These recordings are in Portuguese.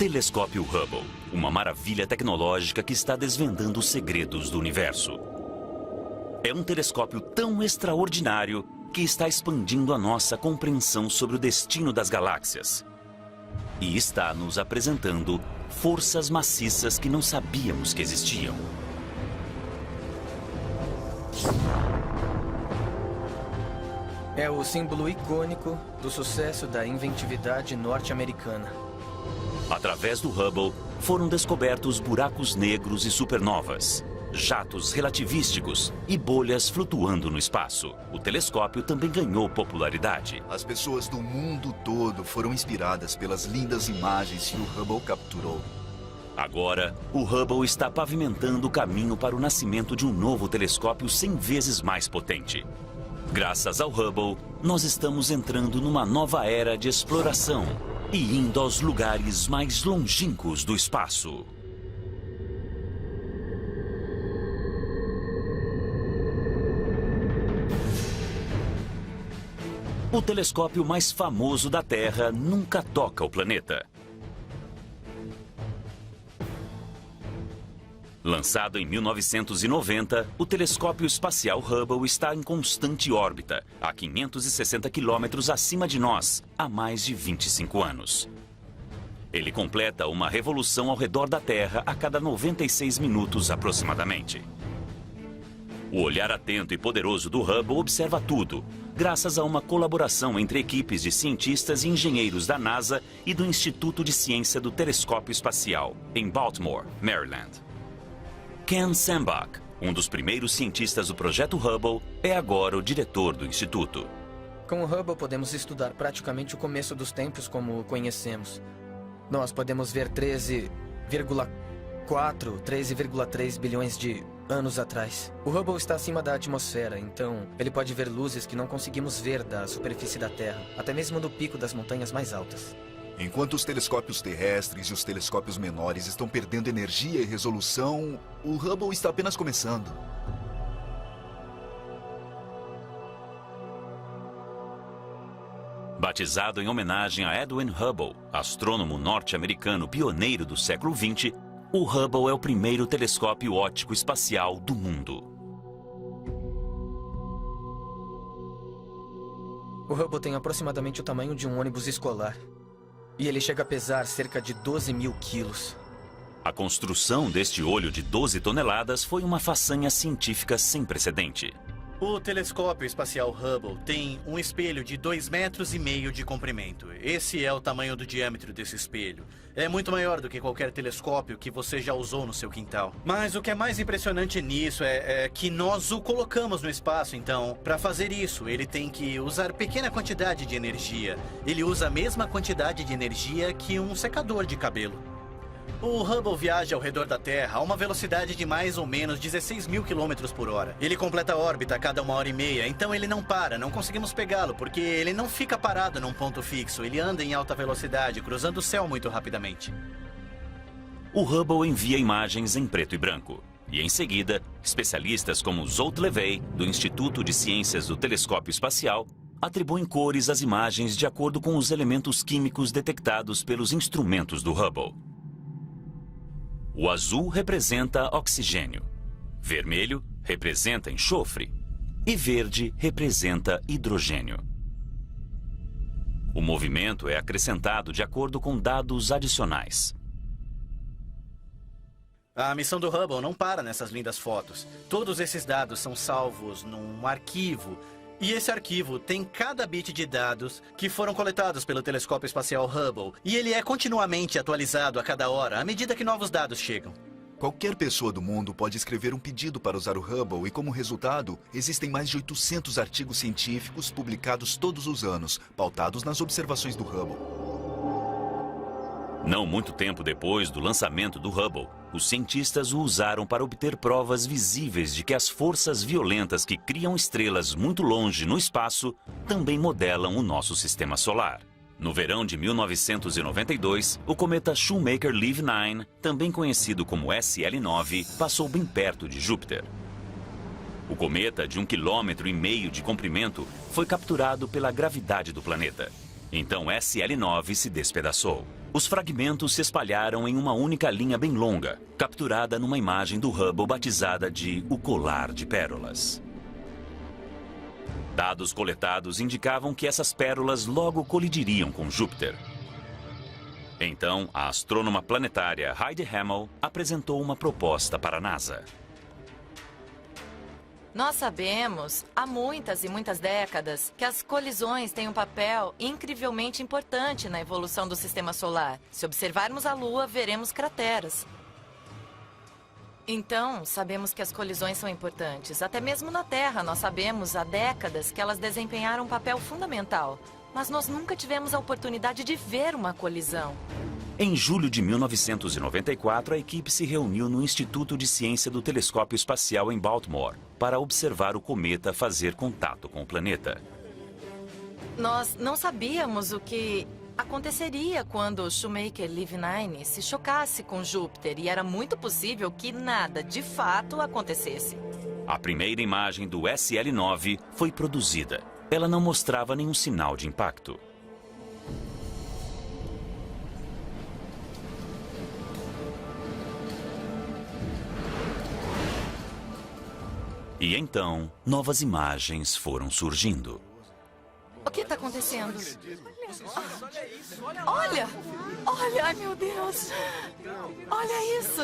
Telescópio Hubble, uma maravilha tecnológica que está desvendando os segredos do universo. É um telescópio tão extraordinário que está expandindo a nossa compreensão sobre o destino das galáxias. E está nos apresentando forças maciças que não sabíamos que existiam. É o símbolo icônico do sucesso da inventividade norte-americana. Através do Hubble, foram descobertos buracos negros e supernovas, jatos relativísticos e bolhas flutuando no espaço. O telescópio também ganhou popularidade. As pessoas do mundo todo foram inspiradas pelas lindas imagens que o Hubble capturou. Agora, o Hubble está pavimentando o caminho para o nascimento de um novo telescópio 100 vezes mais potente. Graças ao Hubble, nós estamos entrando numa nova era de exploração e indo aos lugares mais longínquos do espaço. O telescópio mais famoso da Terra nunca toca o planeta. Lançado em 1990, o telescópio espacial Hubble está em constante órbita, a 560 quilômetros acima de nós, há mais de 25 anos. Ele completa uma revolução ao redor da Terra a cada 96 minutos aproximadamente. O olhar atento e poderoso do Hubble observa tudo, graças a uma colaboração entre equipes de cientistas e engenheiros da NASA e do Instituto de Ciência do Telescópio Espacial, em Baltimore, Maryland. Ken Sembach, um dos primeiros cientistas do projeto Hubble, é agora o diretor do instituto. Com o Hubble podemos estudar praticamente o começo dos tempos como o conhecemos. Nós podemos ver 13,3 bilhões de anos atrás. O Hubble está acima da atmosfera, então ele pode ver luzes que não conseguimos ver da superfície da Terra, até mesmo do pico das montanhas mais altas. Enquanto os telescópios terrestres e os telescópios menores estão perdendo energia e resolução, o Hubble está apenas começando. Batizado em homenagem a Edwin Hubble, astrônomo norte-americano pioneiro do século XX, o Hubble é o primeiro telescópio óptico espacial do mundo. O Hubble tem aproximadamente o tamanho de um ônibus escolar. E ele chega a pesar cerca de 12 mil quilos. A construção deste olho de 12 toneladas foi uma façanha científica sem precedente. O telescópio espacial Hubble tem um espelho de 2,5 metros de comprimento. Esse é o tamanho do diâmetro desse espelho. É muito maior do que qualquer telescópio que você já usou no seu quintal. Mas o que é mais impressionante nisso é que nós o colocamos no espaço, então, para fazer isso, ele tem que usar pequena quantidade de energia. Ele usa a mesma quantidade de energia que um secador de cabelo. O Hubble viaja ao redor da Terra a uma velocidade de mais ou menos 16 mil quilômetros por hora. Ele completa a órbita a cada 1h30, então ele não para, não conseguimos pegá-lo, porque ele não fica parado num ponto fixo. Ele anda em alta velocidade, cruzando o céu muito rapidamente. O Hubble envia imagens em preto e branco. E em seguida, especialistas como Zolt Levey, do Instituto de Ciências do Telescópio Espacial, atribuem cores às imagens de acordo com os elementos químicos detectados pelos instrumentos do Hubble. O azul representa oxigênio, vermelho representa enxofre e verde representa hidrogênio. O movimento é acrescentado de acordo com dados adicionais. A missão do Hubble não para nessas lindas fotos. Todos esses dados são salvos num arquivo. E esse arquivo tem cada bit de dados que foram coletados pelo telescópio espacial Hubble. E ele é continuamente atualizado a cada hora, à medida que novos dados chegam. Qualquer pessoa do mundo pode escrever um pedido para usar o Hubble e, como resultado, existem mais de 800 artigos científicos publicados todos os anos, pautados nas observações do Hubble. Não muito tempo depois do lançamento do Hubble, os cientistas o usaram para obter provas visíveis de que as forças violentas que criam estrelas muito longe no espaço também modelam o nosso sistema solar. No verão de 1992, o cometa Shoemaker-Levy 9, também conhecido como SL9, passou bem perto de Júpiter. O cometa, de 1,5 km de comprimento, foi capturado pela gravidade do planeta. Então SL9 se despedaçou. Os fragmentos se espalharam em uma única linha bem longa, capturada numa imagem do Hubble batizada de O Colar de Pérolas. Dados coletados indicavam que essas pérolas logo colidiriam com Júpiter. Então, a astrônoma planetária Heidi Hammel apresentou uma proposta para a NASA. Nós sabemos, há muitas e muitas décadas, que as colisões têm um papel incrivelmente importante na evolução do sistema solar. Se observarmos a Lua, veremos crateras. Então, sabemos que as colisões são importantes. Até mesmo na Terra, nós sabemos há décadas que elas desempenharam um papel fundamental. Mas nós nunca tivemos a oportunidade de ver uma colisão. Em julho de 1994, a equipe se reuniu no Instituto de Ciência do Telescópio Espacial em Baltimore para observar o cometa fazer contato com o planeta. Nós não sabíamos o que aconteceria quando o Shoemaker-Levy-9 se chocasse com Júpiter e era muito possível que nada, de fato, acontecesse. A primeira imagem do SL-9 foi produzida. Ela não mostrava nenhum sinal de impacto. E então, novas imagens foram surgindo. O que está acontecendo? Olha! Olha, ai meu Deus! Olha isso!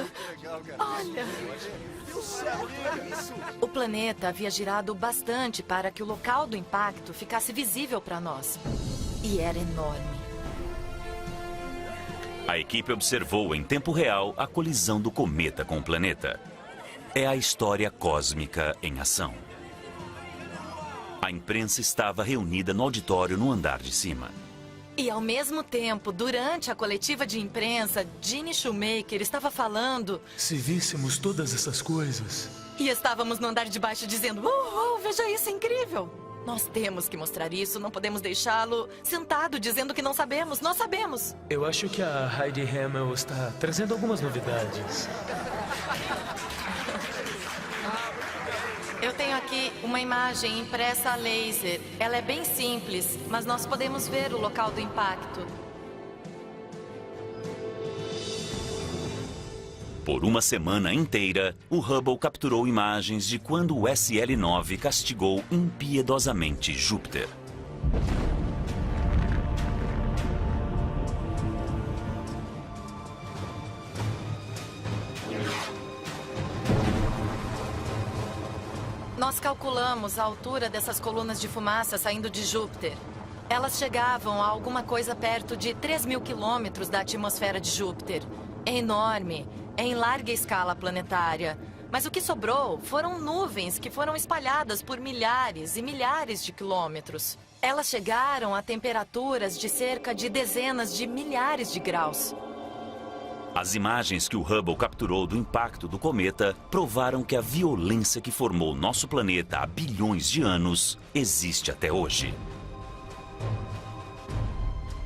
Olha! O planeta havia girado bastante para que o local do impacto ficasse visível para nós. E era enorme. A equipe observou em tempo real a colisão do cometa com o planeta. É a história cósmica em ação. A imprensa estava reunida no auditório no andar de cima. E ao mesmo tempo, durante a coletiva de imprensa, Gene Shoemaker estava falando... Se víssemos todas essas coisas... E estávamos no andar de baixo dizendo, veja isso, é incrível. Nós temos que mostrar isso, não podemos deixá-lo sentado dizendo que não sabemos, nós sabemos. Eu acho que a Heidi Hammel está trazendo algumas novidades. Eu tenho aqui uma imagem impressa a laser. Ela é bem simples, mas nós podemos ver o local do impacto. Por uma semana inteira, o Hubble capturou imagens de quando o SL-9 castigou impiedosamente Júpiter. Nós calculamos a altura dessas colunas de fumaça saindo de Júpiter. Elas chegavam a alguma coisa perto de 3.000 quilômetros da atmosfera de Júpiter. É enorme, é em larga escala planetária. Mas o que sobrou foram nuvens que foram espalhadas por milhares e milhares de quilômetros. Elas chegaram a temperaturas de cerca de dezenas de milhares de graus. As imagens que o Hubble capturou do impacto do cometa provaram que a violência que formou nosso planeta há bilhões de anos existe até hoje.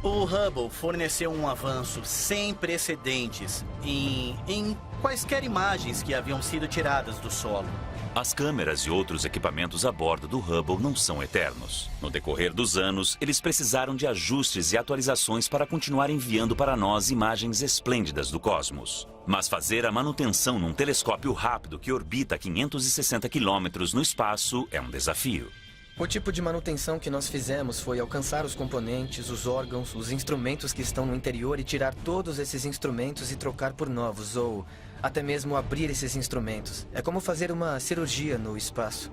O Hubble forneceu um avanço sem precedentes em quaisquer imagens que haviam sido tiradas do solo. As câmeras e outros equipamentos a bordo do Hubble não são eternos. No decorrer dos anos, eles precisaram de ajustes e atualizações para continuar enviando para nós imagens esplêndidas do cosmos. Mas fazer a manutenção num telescópio rápido que orbita a 560 quilômetros no espaço é um desafio. O tipo de manutenção que nós fizemos foi alcançar os componentes, os órgãos, os instrumentos que estão no interior e tirar todos esses instrumentos e trocar por novos, ou até mesmo abrir esses instrumentos. É como fazer uma cirurgia no espaço.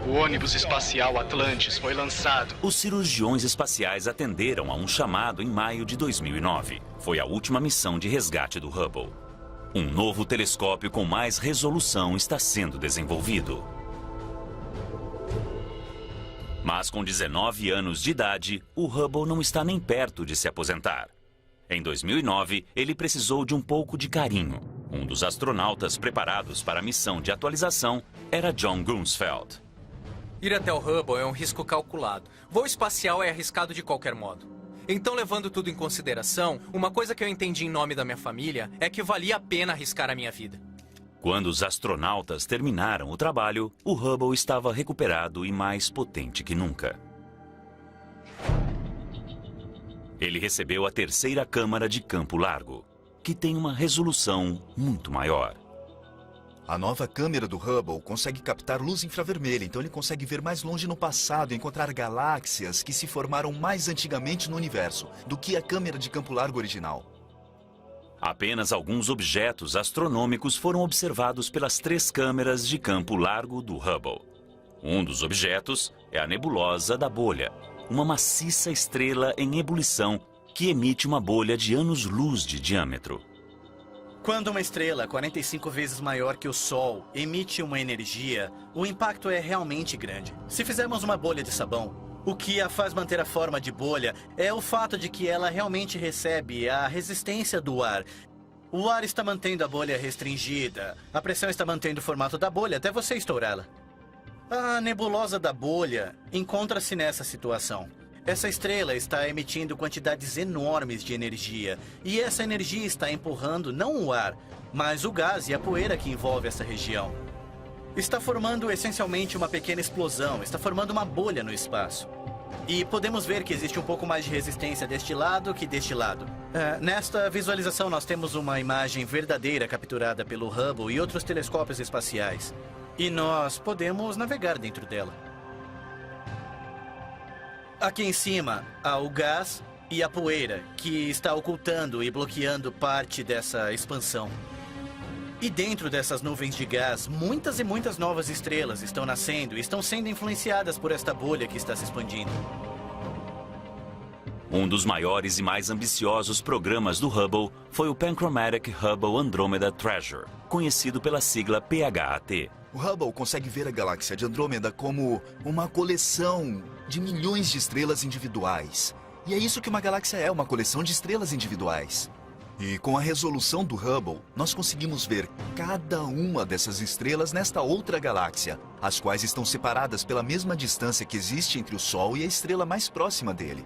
O ônibus espacial Atlantis foi lançado. Os cirurgiões espaciais atenderam a um chamado em maio de 2009. Foi a última missão de resgate do Hubble. Um novo telescópio com mais resolução está sendo desenvolvido. Mas com 19 anos de idade, o Hubble não está nem perto de se aposentar. Em 2009, ele precisou de um pouco de carinho. Um dos astronautas preparados para a missão de atualização era John Grunsfeld. Ir até o Hubble é um risco calculado. Voo espacial é arriscado de qualquer modo. Então, levando tudo em consideração, uma coisa que eu entendi em nome da minha família é que valia a pena arriscar a minha vida. Quando os astronautas terminaram o trabalho, o Hubble estava recuperado e mais potente que nunca. Ele recebeu a terceira câmara de campo largo, que tem uma resolução muito maior. A nova câmera do Hubble consegue captar luz infravermelha, então ele consegue ver mais longe no passado e encontrar galáxias que se formaram mais antigamente no universo do que a câmera de campo largo original. Apenas alguns objetos astronômicos foram observados pelas 3 câmeras de campo largo do Hubble. Um dos objetos é a nebulosa da bolha, uma maciça estrela em ebulição que emite uma bolha de anos-luz de diâmetro. Quando uma estrela 45 vezes maior que o Sol emite uma energia, o impacto é realmente grande. Se fizermos uma bolha de sabão, o que a faz manter a forma de bolha é o fato de que ela realmente recebe a resistência do ar. O ar está mantendo a bolha restringida, a pressão está mantendo o formato da bolha até você estourá-la. A nebulosa da bolha encontra-se nessa situação. Essa estrela está emitindo quantidades enormes de energia, e essa energia está empurrando não o ar, mas o gás e a poeira que envolve essa região. Está formando essencialmente uma pequena explosão, está formando uma bolha no espaço. E podemos ver que existe um pouco mais de resistência deste lado que deste lado. Nesta visualização nós temos uma imagem verdadeira capturada pelo Hubble e outros telescópios espaciais. E nós podemos navegar dentro dela. Aqui em cima há o gás e a poeira, que está ocultando e bloqueando parte dessa expansão. E dentro dessas nuvens de gás, muitas e muitas novas estrelas estão nascendo e estão sendo influenciadas por esta bolha que está se expandindo. Um dos maiores e mais ambiciosos programas do Hubble foi o Panchromatic Hubble Andromeda Treasure, conhecido pela sigla PHAT. O Hubble consegue ver a galáxia de Andrômeda como uma coleção de milhões de estrelas individuais. E é isso que uma galáxia é, uma coleção de estrelas individuais. E com a resolução do Hubble, nós conseguimos ver cada uma dessas estrelas nesta outra galáxia, as quais estão separadas pela mesma distância que existe entre o Sol e a estrela mais próxima dele.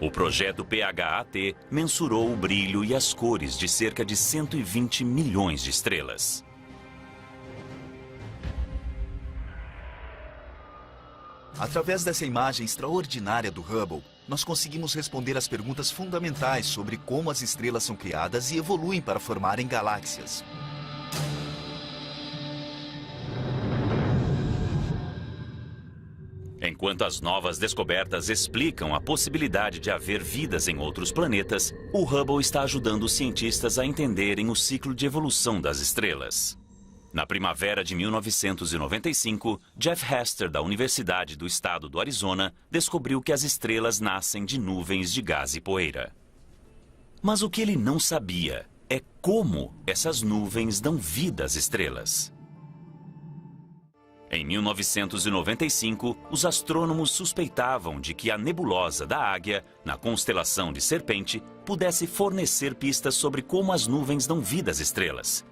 O projeto PHAT mensurou o brilho e as cores de cerca de 120 milhões de estrelas. Através dessa imagem extraordinária do Hubble, nós conseguimos responder às perguntas fundamentais sobre como as estrelas são criadas e evoluem para formarem galáxias. Enquanto as novas descobertas explicam a possibilidade de haver vidas em outros planetas, o Hubble está ajudando os cientistas a entenderem o ciclo de evolução das estrelas. Na primavera de 1995, Jeff Hester, da Universidade do Estado do Arizona, descobriu que as estrelas nascem de nuvens de gás e poeira. Mas o que ele não sabia é como essas nuvens dão vida às estrelas. Em 1995, os astrônomos suspeitavam de que a nebulosa da Águia, na constelação de Serpente, pudesse fornecer pistas sobre como as nuvens dão vida às estrelas.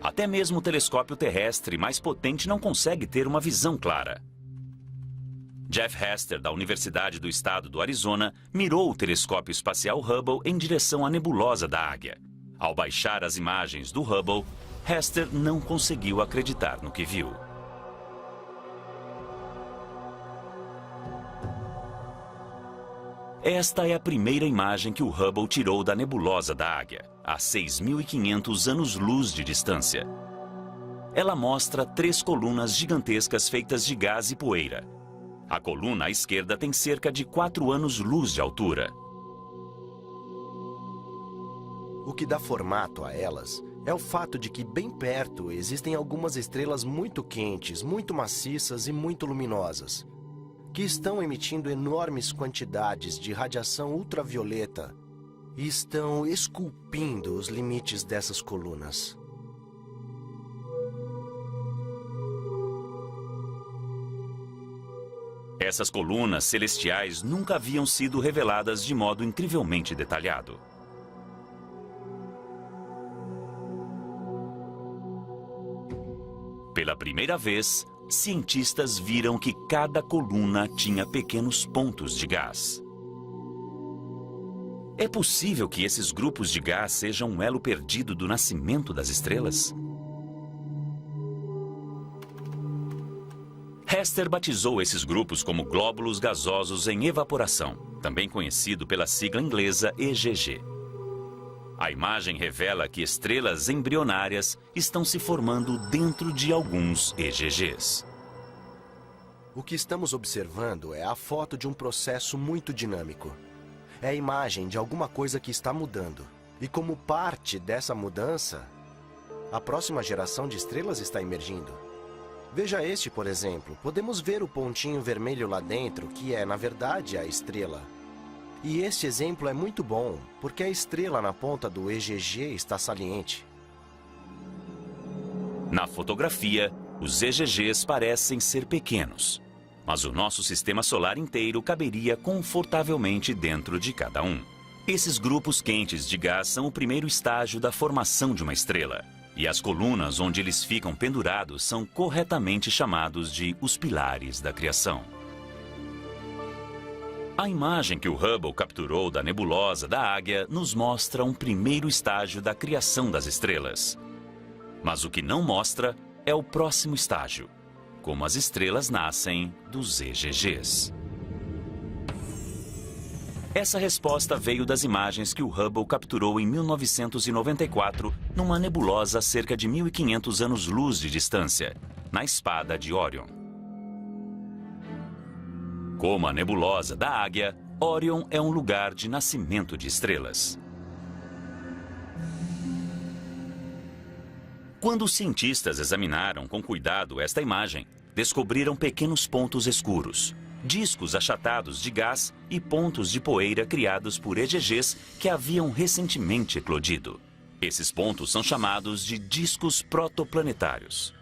Até mesmo o telescópio terrestre mais potente não consegue ter uma visão clara. Jeff Hester, da Universidade do Estado do Arizona, mirou o telescópio espacial Hubble em direção à nebulosa da Águia. Ao baixar as imagens do Hubble, Hester não conseguiu acreditar no que viu. Esta é a primeira imagem que o Hubble tirou da nebulosa da Águia, a 6.500 anos-luz de distância. Ela mostra 3 colunas gigantescas feitas de gás e poeira. A coluna à esquerda tem cerca de 4 anos-luz de altura. O que dá formato a elas é o fato de que bem perto existem algumas estrelas muito quentes, muito maciças e muito luminosas, que estão emitindo enormes quantidades de radiação ultravioleta e estão esculpindo os limites dessas colunas. Essas colunas celestiais nunca haviam sido reveladas de modo incrivelmente detalhado. Pela primeira vez, cientistas viram que cada coluna tinha pequenos pontos de gás. É possível que esses grupos de gás sejam um elo perdido do nascimento das estrelas? Hester batizou esses grupos como glóbulos gasosos em evaporação, também conhecido pela sigla inglesa EGG. A imagem revela que estrelas embrionárias estão se formando dentro de alguns EGGs. O que estamos observando é a foto de um processo muito dinâmico. É a imagem de alguma coisa que está mudando. E como parte dessa mudança, a próxima geração de estrelas está emergindo. Veja este, por exemplo. Podemos ver o pontinho vermelho lá dentro, que é, na verdade, a estrela. E este exemplo é muito bom, porque a estrela na ponta do EGG está saliente. Na fotografia, os EGGs parecem ser pequenos, mas o nosso sistema solar inteiro caberia confortavelmente dentro de cada um. Esses grupos quentes de gás são o primeiro estágio da formação de uma estrela, e as colunas onde eles ficam pendurados são corretamente chamados de os pilares da criação. A imagem que o Hubble capturou da nebulosa da Águia nos mostra um primeiro estágio da criação das estrelas. Mas o que não mostra é o próximo estágio, como as estrelas nascem dos EGGs. Essa resposta veio das imagens que o Hubble capturou em 1994 numa nebulosa a cerca de 1.500 anos-luz de distância, na espada de Órion. Como a nebulosa da Águia, Órion é um lugar de nascimento de estrelas. Quando os cientistas examinaram com cuidado esta imagem, descobriram pequenos pontos escuros, discos achatados de gás e pontos de poeira criados por EGGs que haviam recentemente eclodido. Esses pontos são chamados de discos protoplanetários.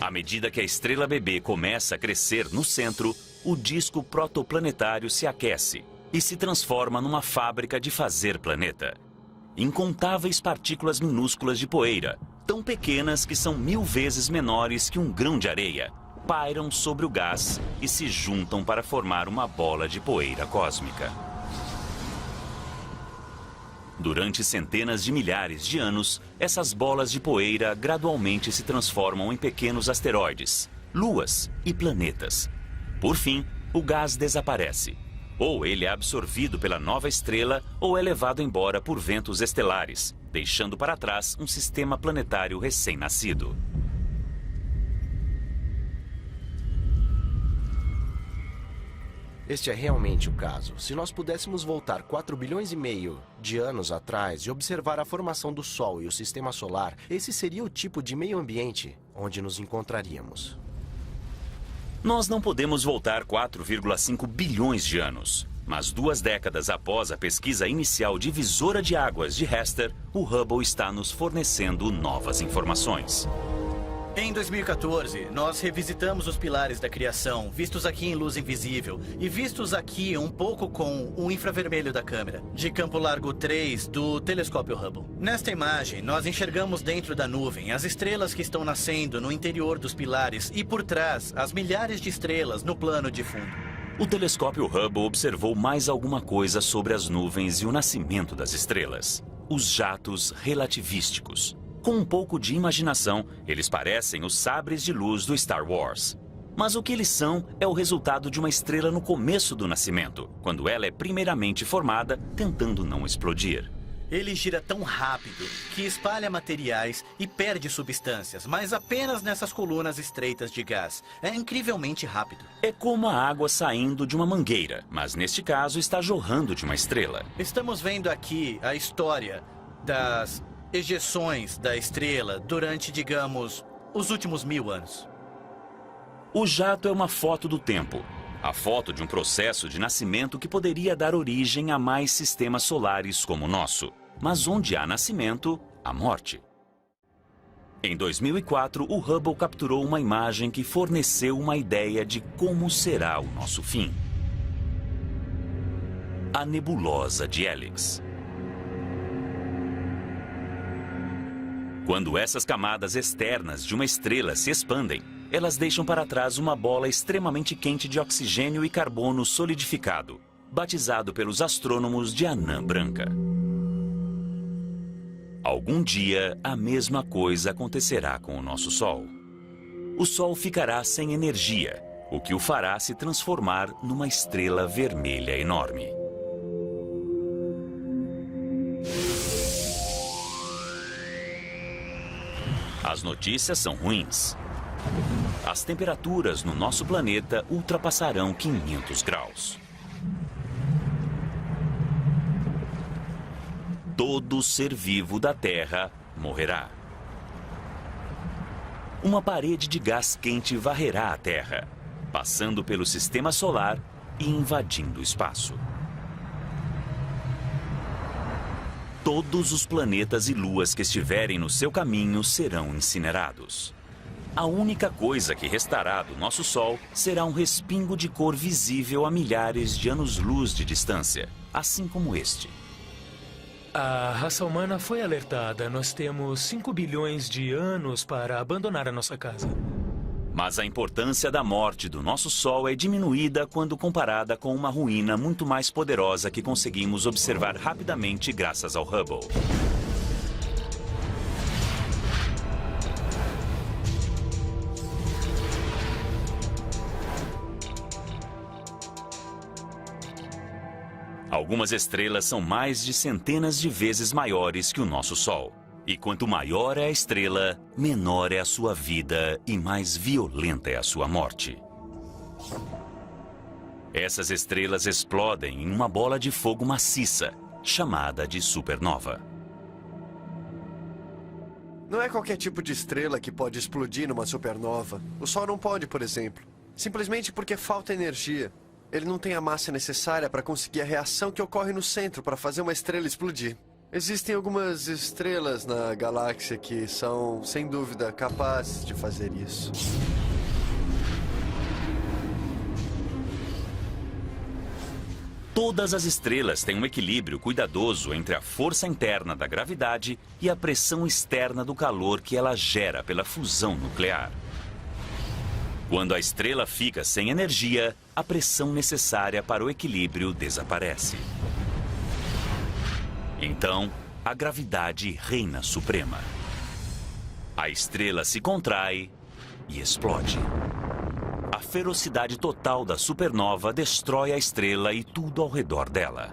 À medida que a estrela bebê começa a crescer no centro, o disco protoplanetário se aquece e se transforma numa fábrica de fazer planeta. Incontáveis partículas minúsculas de poeira, tão pequenas que são 1000 vezes menores que um grão de areia, pairam sobre o gás e se juntam para formar uma bola de poeira cósmica. Durante centenas de milhares de anos, essas bolas de poeira gradualmente se transformam em pequenos asteroides, luas e planetas. Por fim, o gás desaparece. Ou ele é absorvido pela nova estrela ou é levado embora por ventos estelares, deixando para trás um sistema planetário recém-nascido. Este é realmente o caso. Se nós pudéssemos voltar 4,5 bilhões de anos atrás e observar a formação do Sol e o Sistema Solar, esse seria o tipo de meio ambiente onde nos encontraríamos. Nós não podemos voltar 4,5 bilhões de anos. Mas 2 décadas após a pesquisa inicial divisora de águas de Hester, o Hubble está nos fornecendo novas informações. Em 2014, nós revisitamos os pilares da criação, vistos aqui em luz invisível e vistos aqui um pouco com o infravermelho da câmera, de campo largo 3 do telescópio Hubble. Nesta imagem, nós enxergamos dentro da nuvem as estrelas que estão nascendo no interior dos pilares e por trás as milhares de estrelas no plano de fundo. O telescópio Hubble observou mais alguma coisa sobre as nuvens e o nascimento das estrelas: os jatos relativísticos. Com um pouco de imaginação, eles parecem os sabres de luz do Star Wars. Mas o que eles são é o resultado de uma estrela no começo do nascimento, quando ela é primeiramente formada, tentando não explodir. Ele gira tão rápido que espalha materiais e perde substâncias, mas apenas nessas colunas estreitas de gás. É incrivelmente rápido. É como a água saindo de uma mangueira, mas neste caso está jorrando de uma estrela. Estamos vendo aqui a história das ejeções da estrela durante, digamos, os últimos 1000 anos. O jato é uma foto do tempo. A foto de um processo de nascimento que poderia dar origem a mais sistemas solares como o nosso. Mas onde há nascimento, há morte. Em 2004, o Hubble capturou uma imagem que forneceu uma ideia de como será o nosso fim. A nebulosa de Helix. Quando essas camadas externas de uma estrela se expandem, elas deixam para trás uma bola extremamente quente de oxigênio e carbono solidificado, batizado pelos astrônomos de anã branca. Algum dia, a mesma coisa acontecerá com o nosso Sol. O Sol ficará sem energia, o que o fará se transformar numa estrela vermelha enorme. As notícias são ruins. As temperaturas no nosso planeta ultrapassarão 500 graus. Todo ser vivo da Terra morrerá. Uma parede de gás quente varrerá a Terra, passando pelo sistema solar e invadindo o espaço. Todos os planetas e luas que estiverem no seu caminho serão incinerados. A única coisa que restará do nosso Sol será um respingo de cor visível a milhares de anos-luz de distância, assim como este. A raça humana foi alertada. Nós temos 5 bilhões de anos para abandonar a nossa casa. Mas a importância da morte do nosso Sol é diminuída quando comparada com uma ruína muito mais poderosa que conseguimos observar rapidamente graças ao Hubble. Algumas estrelas são mais de centenas de vezes maiores que o nosso Sol. E quanto maior é a estrela, menor é a sua vida e mais violenta é a sua morte. Essas estrelas explodem em uma bola de fogo maciça, chamada de supernova. Não é qualquer tipo de estrela que pode explodir numa supernova. O Sol não pode, por exemplo. Simplesmente porque falta energia. Ele não tem a massa necessária para conseguir a reação que ocorre no centro para fazer uma estrela explodir. Existem algumas estrelas na galáxia que são, sem dúvida, capazes de fazer isso. Todas as estrelas têm um equilíbrio cuidadoso entre a força interna da gravidade e a pressão externa do calor que ela gera pela fusão nuclear. Quando a estrela fica sem energia, a pressão necessária para o equilíbrio desaparece. Então, a gravidade reina suprema. A estrela se contrai e explode. A ferocidade total da supernova destrói a estrela e tudo ao redor dela.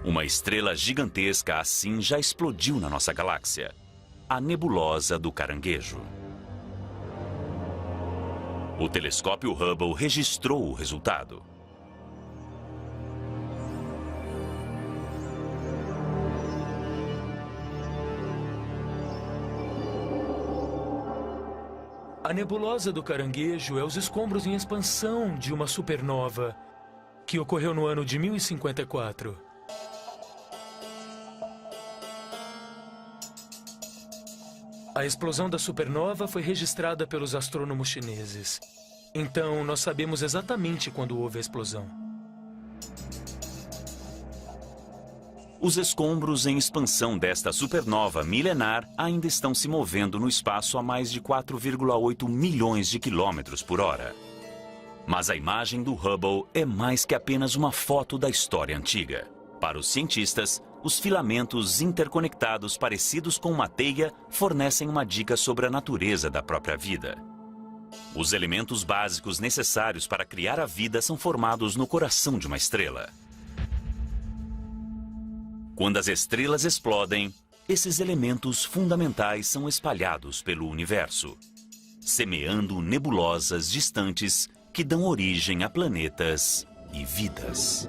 Uma estrela gigantesca assim já explodiu na nossa galáxia, a nebulosa do Caranguejo. O telescópio Hubble registrou o resultado. A nebulosa do Caranguejo é os escombros em expansão de uma supernova que ocorreu no ano de 1054. A explosão da supernova foi registrada pelos astrônomos chineses. Então, nós sabemos exatamente quando houve a explosão. Os escombros em expansão desta supernova milenar ainda estão se movendo no espaço a mais de 4,8 milhões de quilômetros por hora. Mas a imagem do Hubble é mais que apenas uma foto da história antiga. Para os cientistas, os filamentos interconectados parecidos com uma teia fornecem uma dica sobre a natureza da própria vida. Os elementos básicos necessários para criar a vida são formados no coração de uma estrela. Quando as estrelas explodem, esses elementos fundamentais são espalhados pelo universo, semeando nebulosas distantes que dão origem a planetas e vidas.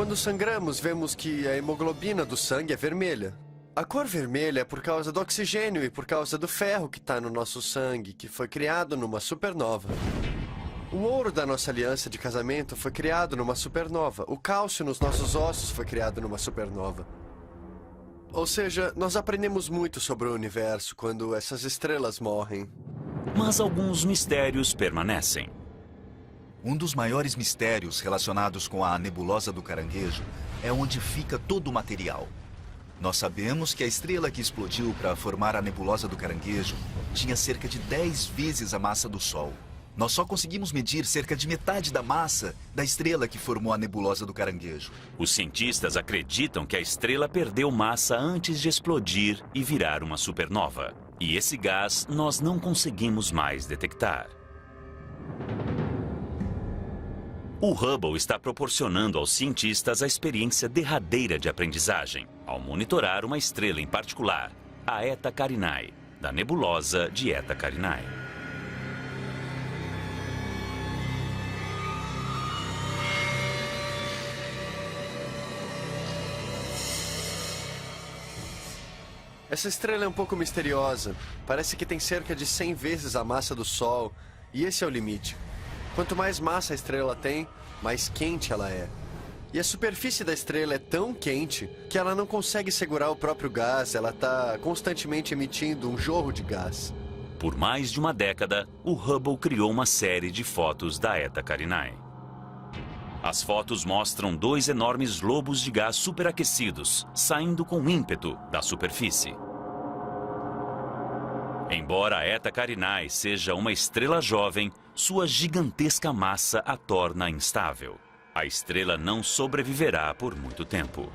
Quando sangramos, vemos que a hemoglobina do sangue é vermelha. A cor vermelha é por causa do oxigênio e por causa do ferro que está no nosso sangue, que foi criado numa supernova. O ouro da nossa aliança de casamento foi criado numa supernova. O cálcio nos nossos ossos foi criado numa supernova. Ou seja, nós aprendemos muito sobre o universo quando essas estrelas morrem. Mas alguns mistérios permanecem. Um dos maiores mistérios relacionados com a nebulosa do Caranguejo é onde fica todo o material. Nós sabemos que a estrela que explodiu para formar a nebulosa do Caranguejo tinha cerca de 10 vezes a massa do Sol. Nós só conseguimos medir cerca de metade da massa da estrela que formou a nebulosa do Caranguejo. Os cientistas acreditam que a estrela perdeu massa antes de explodir e virar uma supernova. E esse gás nós não conseguimos mais detectar. O Hubble está proporcionando aos cientistas a experiência derradeira de aprendizagem, ao monitorar uma estrela em particular, a Eta Carinae, da nebulosa de Eta Carinae. Essa estrela é um pouco misteriosa. Parece que tem cerca de 100 vezes a massa do Sol, e esse é o limite. Quanto mais massa a estrela tem, mais quente ela é. E a superfície da estrela é tão quente que ela não consegue segurar o próprio gás, ela está constantemente emitindo um jorro de gás. Por mais de uma década, o Hubble criou uma série de fotos da Eta Carinae. As fotos mostram 2 enormes globos de gás superaquecidos, saindo com ímpeto da superfície. Embora a Eta Carinae seja uma estrela jovem, sua gigantesca massa a torna instável. A estrela não sobreviverá por muito tempo.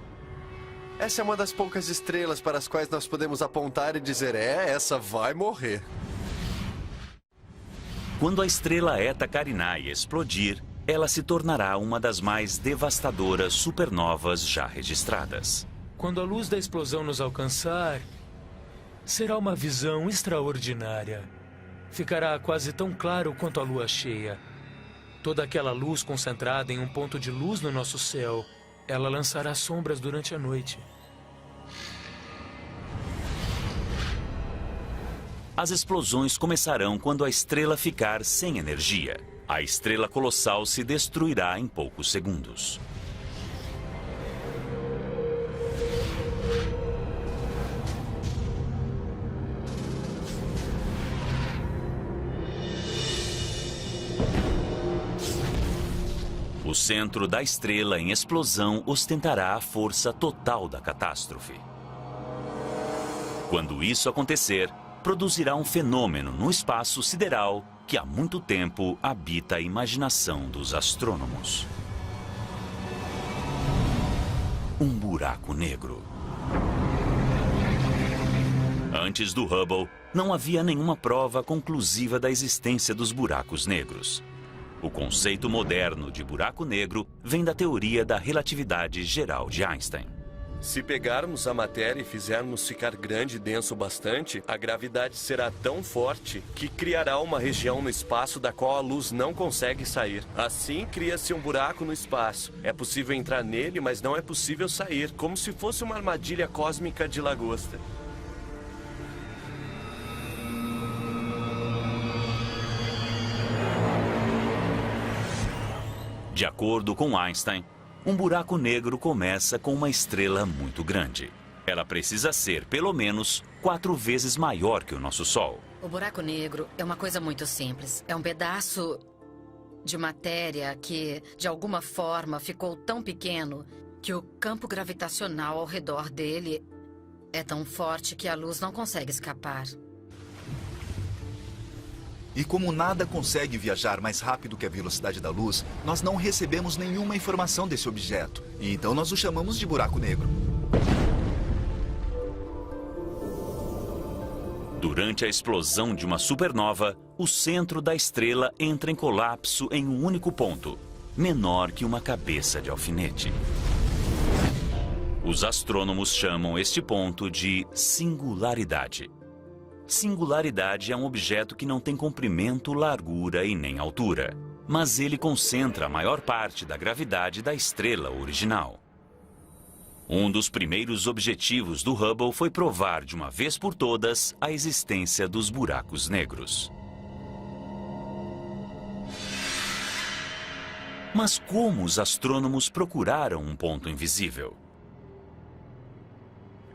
Essa é uma das poucas estrelas para as quais nós podemos apontar e dizer, essa vai morrer. Quando a estrela Eta Carinae explodir, ela se tornará uma das mais devastadoras supernovas já registradas. Quando a luz da explosão nos alcançar, será uma visão extraordinária. Ficará quase tão claro quanto a lua cheia. Toda aquela luz concentrada em um ponto de luz no nosso céu, ela lançará sombras durante a noite. As explosões começarão quando a estrela ficar sem energia. A estrela colossal se destruirá em poucos segundos. O centro da estrela em explosão ostentará a força total da catástrofe. Quando isso acontecer, produzirá um fenômeno no espaço sideral que há muito tempo habita a imaginação dos astrônomos. Um buraco negro. Antes do Hubble, não havia nenhuma prova conclusiva da existência dos buracos negros. O conceito moderno de buraco negro vem da teoria da relatividade geral de Einstein. Se pegarmos a matéria e fizermos ficar grande e denso bastante, a gravidade será tão forte que criará uma região no espaço da qual a luz não consegue sair. Assim, cria-se um buraco no espaço. É possível entrar nele, mas não é possível sair, como se fosse uma armadilha cósmica de lagosta. De acordo com Einstein, um buraco negro começa com uma estrela muito grande. Ela precisa ser, pelo menos, 4 vezes maior que o nosso Sol. O buraco negro é uma coisa muito simples. É um pedaço de matéria que, de alguma forma, ficou tão pequeno que o campo gravitacional ao redor dele é tão forte que a luz não consegue escapar. E como nada consegue viajar mais rápido que a velocidade da luz, nós não recebemos nenhuma informação desse objeto. E então nós o chamamos de buraco negro. Durante a explosão de uma supernova, o centro da estrela entra em colapso em um único ponto, menor que uma cabeça de alfinete. Os astrônomos chamam este ponto de singularidade. Singularidade é um objeto que não tem comprimento, largura e nem altura, mas ele concentra a maior parte da gravidade da estrela original. Um dos primeiros objetivos do Hubble foi provar de uma vez por todas a existência dos buracos negros. Mas como os astrônomos procuraram um ponto invisível?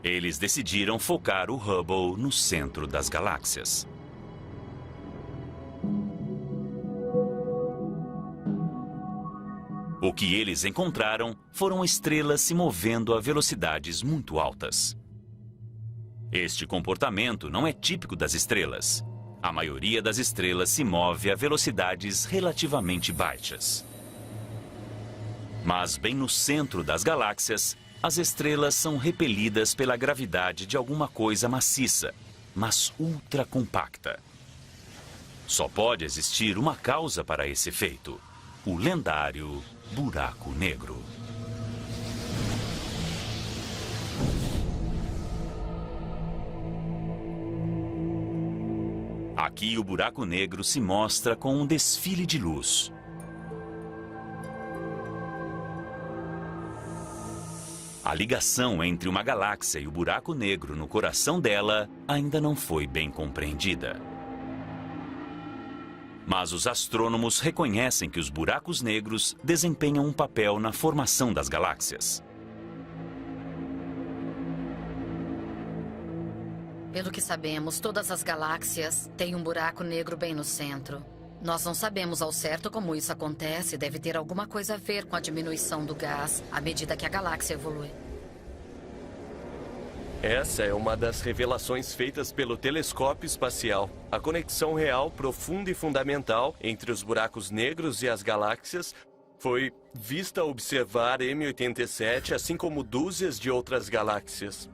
Eles decidiram focar o Hubble no centro das galáxias. O que eles encontraram foram estrelas se movendo a velocidades muito altas. Este comportamento não é típico das estrelas. A maioria das estrelas se move a velocidades relativamente baixas. Mas bem no centro das galáxias, as estrelas são repelidas pela gravidade de alguma coisa maciça, mas ultra compacta. Só pode existir uma causa para esse efeito: o lendário buraco negro. Aqui o buraco negro se mostra com um desfile de luz. A ligação entre uma galáxia e o buraco negro no coração dela ainda não foi bem compreendida. Mas os astrônomos reconhecem que os buracos negros desempenham um papel na formação das galáxias. Pelo que sabemos, todas as galáxias têm um buraco negro bem no centro. Nós não sabemos ao certo como isso acontece. Deve ter alguma coisa a ver com a diminuição do gás à medida que a galáxia evolui. Essa é uma das revelações feitas pelo telescópio espacial. A conexão real, profunda e fundamental entre os buracos negros e as galáxias foi vista ao observar M87, assim como dúzias de outras galáxias.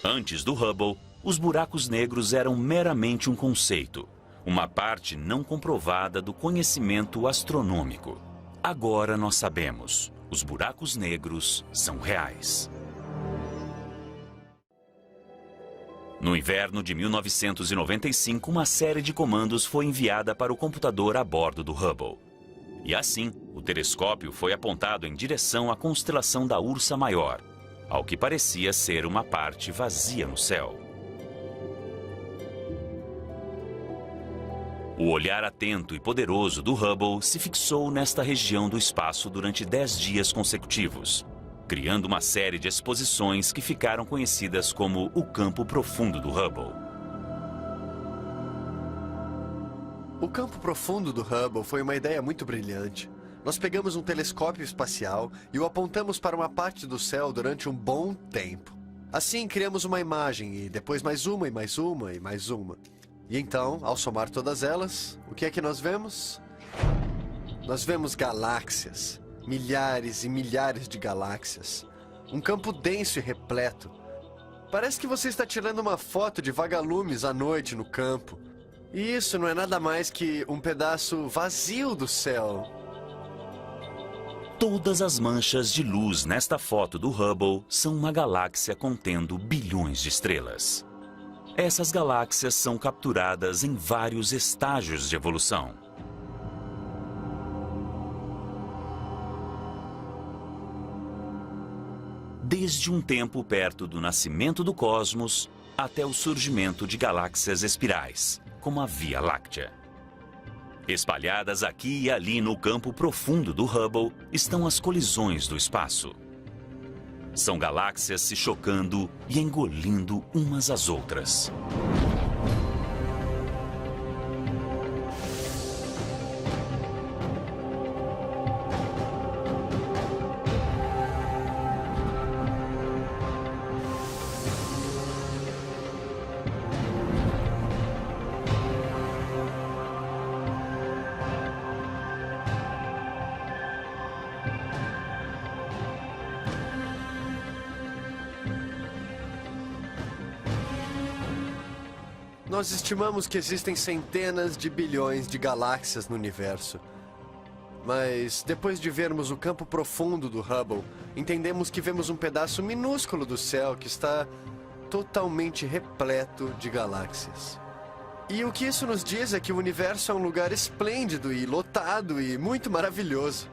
Antes do Hubble, os buracos negros eram meramente um conceito, uma parte não comprovada do conhecimento astronômico. Agora nós sabemos, os buracos negros são reais. No inverno de 1995, uma série de comandos foi enviada para o computador a bordo do Hubble. E assim, o telescópio foi apontado em direção à constelação da Ursa Maior, ao que parecia ser uma parte vazia no céu. O olhar atento e poderoso do Hubble se fixou nesta região do espaço durante 10 dias consecutivos, criando uma série de exposições que ficaram conhecidas como o campo profundo do Hubble. O campo profundo do Hubble foi uma ideia muito brilhante. Nós pegamos um telescópio espacial e o apontamos para uma parte do céu durante um bom tempo. Assim, criamos uma imagem e depois mais uma e mais uma e mais uma. E então, ao somar todas elas, o que é que nós vemos? Nós vemos galáxias, milhares e milhares de galáxias. Um campo denso e repleto. Parece que você está tirando uma foto de vagalumes à noite no campo. E isso não é nada mais que um pedaço vazio do céu. Todas as manchas de luz nesta foto do Hubble são uma galáxia contendo bilhões de estrelas. Essas galáxias são capturadas em vários estágios de evolução. Desde um tempo perto do nascimento do cosmos até o surgimento de galáxias espirais, como a Via Láctea. Espalhadas aqui e ali no campo profundo do Hubble estão as colisões do espaço. São galáxias se chocando e engolindo umas às outras. Nós estimamos que existem centenas de bilhões de galáxias no universo. Mas, depois de vermos o campo profundo do Hubble, entendemos que vemos um pedaço minúsculo do céu que está totalmente repleto de galáxias. E o que isso nos diz é que o universo é um lugar esplêndido e lotado e muito maravilhoso.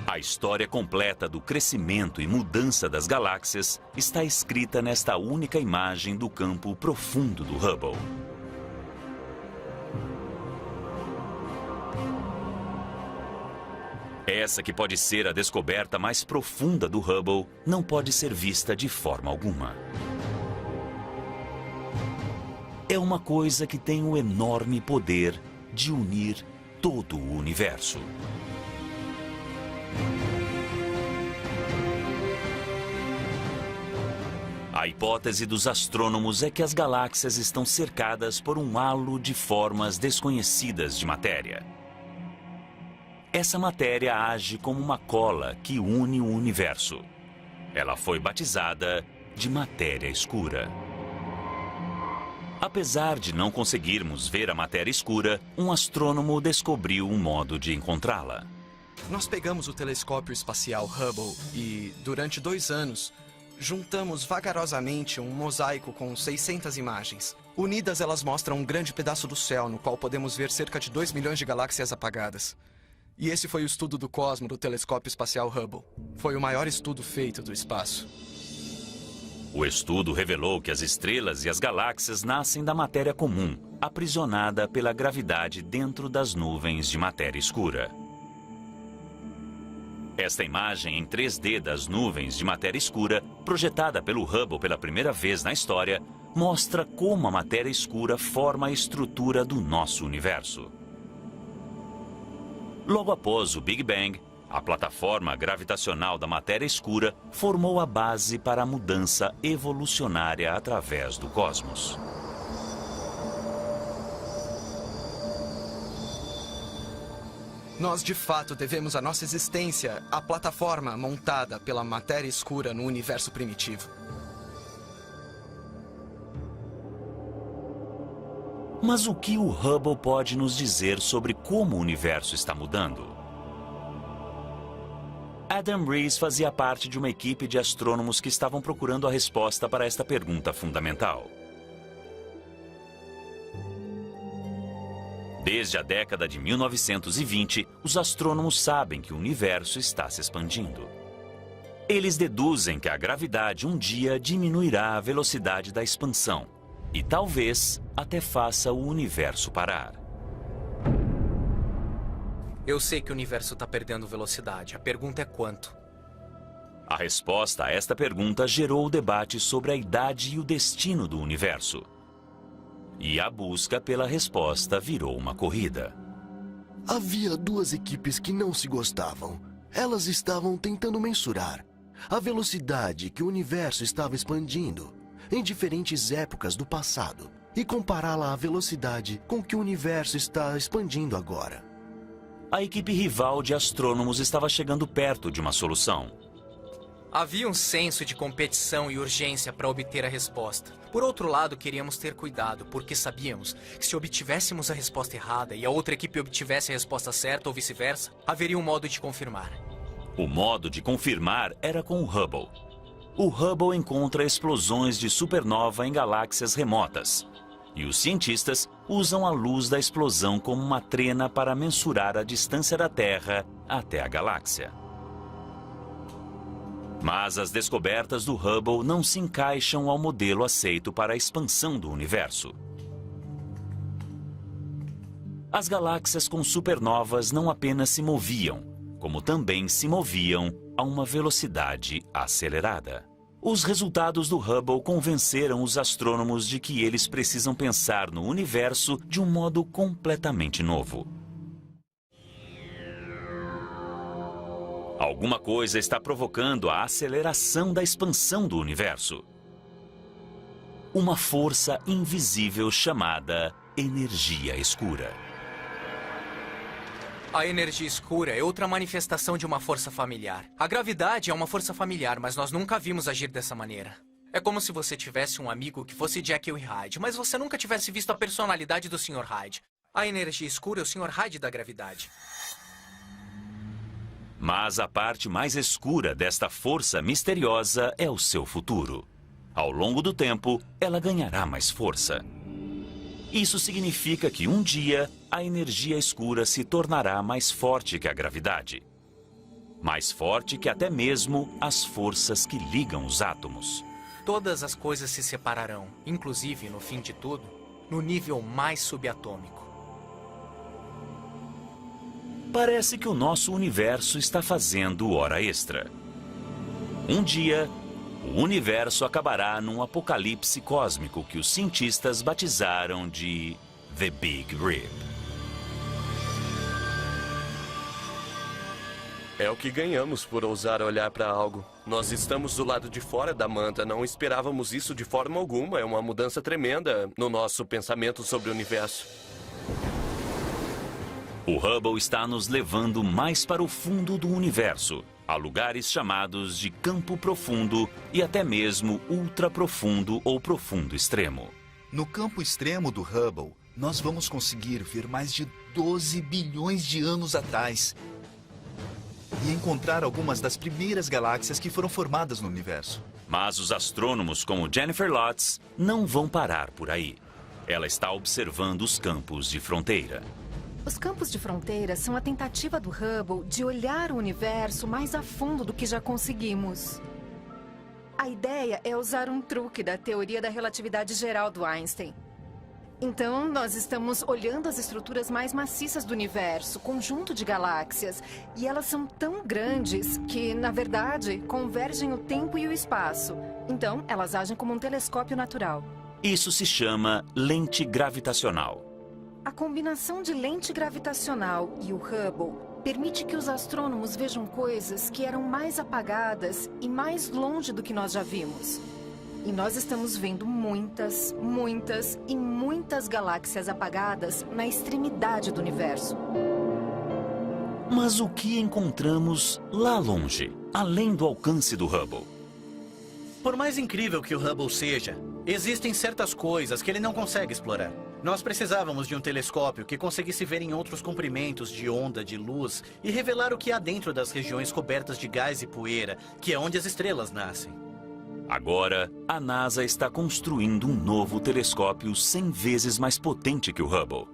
A história completa do crescimento e mudança das galáxias está escrita nesta única imagem do campo profundo do Hubble. Essa que pode ser a descoberta mais profunda do Hubble não pode ser vista de forma alguma. É uma coisa que tem o enorme poder de unir todo o universo. A hipótese dos astrônomos é que as galáxias estão cercadas por um halo de formas desconhecidas de matéria. Essa matéria age como uma cola que une o universo. Ela foi batizada de matéria escura. Apesar de não conseguirmos ver a matéria escura, um astrônomo descobriu um modo de encontrá-la. Nós pegamos o telescópio espacial Hubble e, durante 2 anos, juntamos vagarosamente um mosaico com 600 imagens. Unidas, elas mostram um grande pedaço do céu, no qual podemos ver cerca de 2 milhões de galáxias apagadas. E esse foi o estudo do cosmo do telescópio espacial Hubble. Foi o maior estudo feito do espaço. O estudo revelou que as estrelas e as galáxias nascem da matéria comum, aprisionada pela gravidade dentro das nuvens de matéria escura. Esta imagem em 3D das nuvens de matéria escura, projetada pelo Hubble pela primeira vez na história, mostra como a matéria escura forma a estrutura do nosso universo. Logo após o Big Bang, a plataforma gravitacional da matéria escura formou a base para a mudança evolucionária através do cosmos. Nós, de fato, devemos a nossa existência à plataforma montada pela matéria escura no universo primitivo. Mas o que o Hubble pode nos dizer sobre como o universo está mudando? Adam Rees fazia parte de uma equipe de astrônomos que estavam procurando a resposta para esta pergunta fundamental. Desde a década de 1920, os astrônomos sabem que o universo está se expandindo. Eles deduzem que a gravidade um dia diminuirá a velocidade da expansão e talvez até faça o universo parar. Eu sei que o universo está perdendo velocidade. A pergunta é quanto? A resposta a esta pergunta gerou o debate sobre a idade e o destino do universo. E a busca pela resposta virou uma corrida. Havia 2 equipes que não se gostavam. Elas estavam tentando mensurar a velocidade que o universo estava expandindo em diferentes épocas do passado e compará-la à velocidade com que o universo está expandindo agora. A equipe rival de astrônomos estava chegando perto de uma solução. Havia um senso de competição e urgência para obter a resposta. Por outro lado, queríamos ter cuidado, porque sabíamos que se obtivéssemos a resposta errada e a outra equipe obtivesse a resposta certa ou vice-versa, haveria um modo de confirmar. O modo de confirmar era com o Hubble. O Hubble encontra explosões de supernova em galáxias remotas. E os cientistas usam a luz da explosão como uma trena para mensurar a distância da Terra até a galáxia. Mas as descobertas do Hubble não se encaixam ao modelo aceito para a expansão do universo. As galáxias com supernovas não apenas se moviam, como também se moviam a uma velocidade acelerada. Os resultados do Hubble convenceram os astrônomos de que eles precisam pensar no universo de um modo completamente novo. Alguma coisa está provocando a aceleração da expansão do universo. Uma força invisível chamada energia escura. A energia escura é outra manifestação de uma força familiar. A gravidade é uma força familiar, mas nós nunca vimos agir dessa maneira. É como se você tivesse um amigo que fosse Jekyll e Hyde, mas você nunca tivesse visto a personalidade do Sr. Hyde. A energia escura é o Sr. Hyde da gravidade. Mas a parte mais escura desta força misteriosa é o seu futuro. Ao longo do tempo, ela ganhará mais força. Isso significa que um dia a energia escura se tornará mais forte que a gravidade. Mais forte que até mesmo as forças que ligam os átomos. Todas as coisas se separarão, inclusive, no fim de tudo, no nível mais subatômico. Parece que o nosso universo está fazendo hora extra. Um dia, o universo acabará num apocalipse cósmico que os cientistas batizaram de The Big Rip. É o que ganhamos por ousar olhar para algo. Nós estamos do lado de fora da manta, não esperávamos isso de forma alguma. É uma mudança tremenda no nosso pensamento sobre o universo. O Hubble está nos levando mais para o fundo do universo, a lugares chamados de campo profundo e até mesmo ultraprofundo ou profundo extremo. No campo extremo do Hubble, nós vamos conseguir ver mais de 12 bilhões de anos atrás e encontrar algumas das primeiras galáxias que foram formadas no universo. Mas os astrônomos como Jennifer Lotz não vão parar por aí. Ela está observando os campos de fronteira. Os campos de fronteira são a tentativa do Hubble de olhar o universo mais a fundo do que já conseguimos. A ideia é usar um truque da teoria da relatividade geral do Einstein. Então, nós estamos olhando as estruturas mais maciças do universo, conjunto de galáxias, e elas são tão grandes que, na verdade, convergem o tempo e o espaço. Então, elas agem como um telescópio natural. Isso se chama lente gravitacional. A combinação de lente gravitacional e o Hubble permite que os astrônomos vejam coisas que eram mais apagadas e mais longe do que nós já vimos. E nós estamos vendo muitas, muitas e muitas galáxias apagadas na extremidade do universo. Mas o que encontramos lá longe, além do alcance do Hubble? Por mais incrível que o Hubble seja, existem certas coisas que ele não consegue explorar. Nós precisávamos de um telescópio que conseguisse ver em outros comprimentos de onda de luz e revelar o que há dentro das regiões cobertas de gás e poeira, que é onde as estrelas nascem. Agora, a NASA está construindo um novo telescópio 100 vezes mais potente que o Hubble.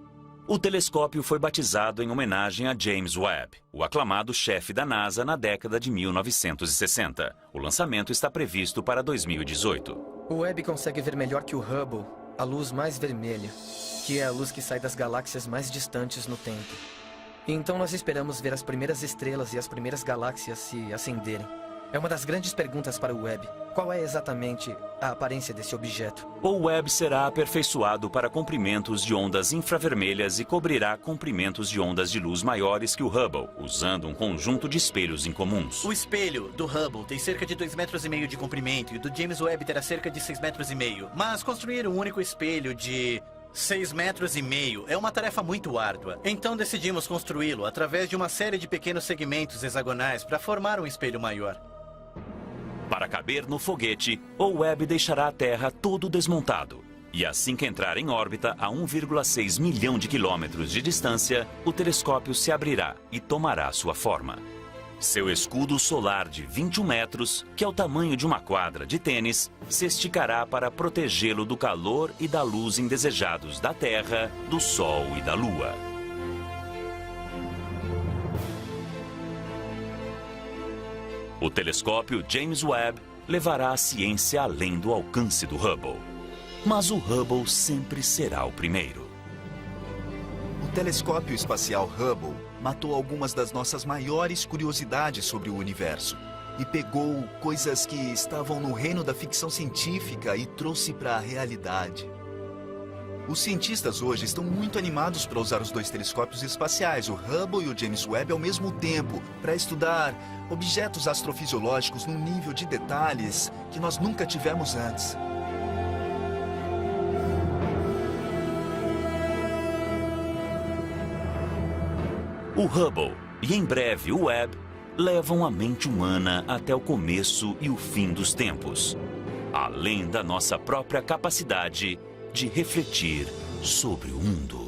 O telescópio foi batizado em homenagem a James Webb, o aclamado chefe da NASA na década de 1960. O lançamento está previsto para 2018. O Webb consegue ver melhor que o Hubble a luz mais vermelha, que é a luz que sai das galáxias mais distantes no tempo. Então nós esperamos ver as primeiras estrelas e as primeiras galáxias se acenderem. É uma das grandes perguntas para o Webb. Qual é exatamente a aparência desse objeto? O Webb será aperfeiçoado para comprimentos de ondas infravermelhas e cobrirá comprimentos de ondas de luz maiores que o Hubble, usando um conjunto de espelhos incomuns. O espelho do Hubble tem cerca de 2,5 metros de comprimento e o do James Webb terá cerca de 6,5 metros. Mas construir um único espelho de 6,5 metros é uma tarefa muito árdua. Então decidimos construí-lo através de uma série de pequenos segmentos hexagonais para formar um espelho maior. Para caber no foguete, o Webb deixará a Terra todo desmontado. E assim que entrar em órbita a 1,6 milhão de quilômetros de distância, o telescópio se abrirá e tomará sua forma. Seu escudo solar de 21 metros, que é o tamanho de uma quadra de tênis, se esticará para protegê-lo do calor e da luz indesejados da Terra, do Sol e da Lua. O telescópio James Webb levará a ciência além do alcance do Hubble. Mas o Hubble sempre será o primeiro. O telescópio espacial Hubble matou algumas das nossas maiores curiosidades sobre o universo e pegou coisas que estavam no reino da ficção científica e trouxe para a realidade. Os cientistas hoje estão muito animados para usar os dois telescópios espaciais, o Hubble e o James Webb, ao mesmo tempo, para estudar objetos astrofisiológicos num nível de detalhes que nós nunca tivemos antes. O Hubble e, em breve, o Webb levam a mente humana até o começo e o fim dos tempos, além da nossa própria capacidade de refletir sobre o mundo.